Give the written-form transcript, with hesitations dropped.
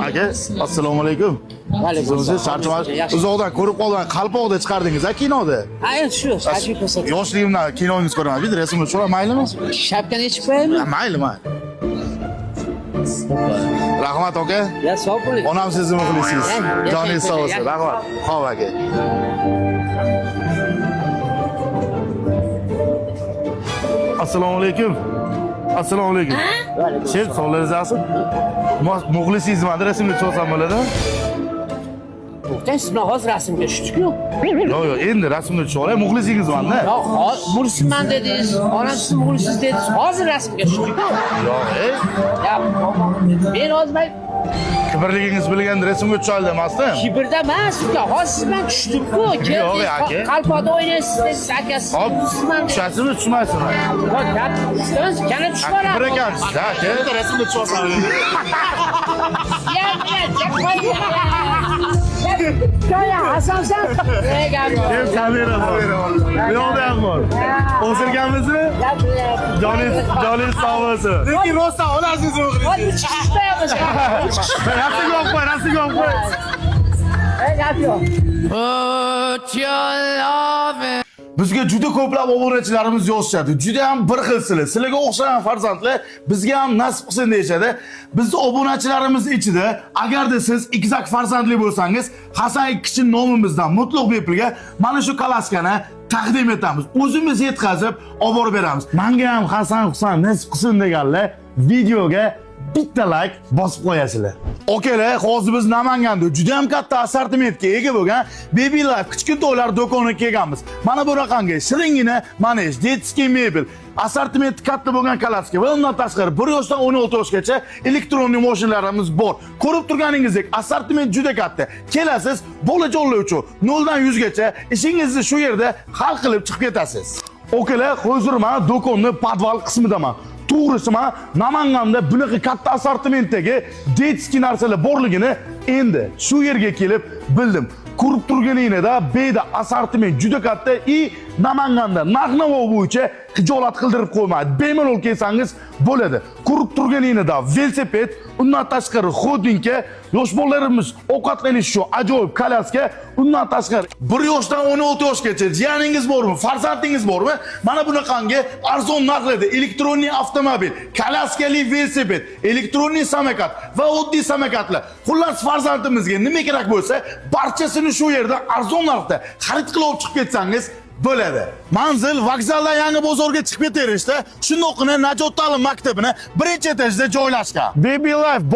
Aka, assalomu alaykum. Siz charchamash, uzoqdan ko'rib qolgan qalpoqda chiqardingiz-a kinoda. Ha, shu, sajib ko'rsatdim. Yoshligimdan kinongiz ko'raman. Bir rasmni tushiray, maylimi? Shapkani yechib qo'yaymi? Mayli. Rahmat aka. Ya, sog' bo'ling. Onam sizni muxlisingiz. Joningiz sog' bo'lsin. Rahmat. Xo'p aka. Assalomu alaykum. Assalomu alaykum. Siz sog'lig'ingiz yaxshimi? Muxlisingizmi? Adresimni so'rasam bo'ladimi? To'xtang, siz bilan hozir rasmga tushdik-ku. Yo'q, endi rasmni tushiray, muxlisingizman-da. Yo'q, muxlisman dedingiz, onam siz muxlissiz dedingiz. Hozir rasmga tushdik-ku. Yo'q, Ya, men hozir kibrligingiz bilgan rasmga tushay demasdim. kibrda emas, uka, hozir siz bilan tushdik-ku. Yo'q, aka. Qalpoqda o'ynaysiz dedingiz, akasi. Hop, tushasizmi, tushmaysizmi? Yo'q, gap tushdingiz, yana tushib Kibr borasiz. ekansiz, ha? Keyin rasmni tushasam. Ya, Hasan sen. Gap yo'q. Hem kamera bor. Yo'qda ham bor. O'sirganmizmi? Joningiz sog' bo'lsin. Lekin rosa olasizmi? Hozir chiqishmayapmiz. Rasmga olib qo'y, rasmga olib qo'y. Gap yo'q. Bizga juda ko'plab obunachilarimiz yozishadi. Juda ham bir xilsizlar. Sizlarga o'xshagan farzandlar bizga ham nasib qilsin deyshadi. Bizning obunachilarimiz ichida agarda siz egizak farzandli bo'lsangiz, Hasan Ikkichi nomimizdan mutlaq bepulga mana shu kalaskani taqdim etamiz. O'zimiz yetkazib olib borib beramiz. Menga ham Hasan Husan nasib qilsin deganlar videoga bitta like bosib qo'yasizlar. Okalar, hozir biz Namanganda juda ham katta assortimentga ega bo'lgan Baby Life kichkintoylar do'koniga kelganmiz. Mana bu raqamga shiringina manej, detskiy mebel, assortimenti katta bo'lgan kalaska va undan tashqari 1 yoshdan 16 yoshgacha elektronli mashinalarimiz bor. Ko'rib turganingizdek, assortiment juda katta. Kelasiz, bolajonlar uchun 0 dan 100 gacha ishingizni shu yerda hal qilib chiqib ketasiz. Okalar, hozir men do'konning podval qismidaman. To'g'risi men Namanganda bunaqa katta assortimentdagi detskiy narsalar borligini endi shu yerga kelib bildim. Ko'rib turganingizda beda assortiment juda katta Namanganda narx-navo bo'yicha hijolat qildirib qo'ymaydi. Bemalol kelsangiz bo'ladi. Ko'rib turganingizda velosiped, undan tashqari xodinka, yosh bolalarimiz ovqatlanish uchun ajoyib kalaska, undan tashqari 1 yoshdan 16 yoshgacha jiyaningiz bormi, farzandingiz bormi? Mana bunaqangi arzon narxlarda elektronli avtomobil, kalaskali velosiped, elektronli samokat va oddiy samokatlar. Xullas farzandimizga nima kerak bo'lsa, barchasini shu yerda arzon narxda xarid qilib olib chiqib ketsangiz bo'ladi. Manzil vokzaldan yangi bozorga chiqib ketarishda, shundoqqina Najot ta'lim maktabini birinchi etajda joylashgan. Baby Life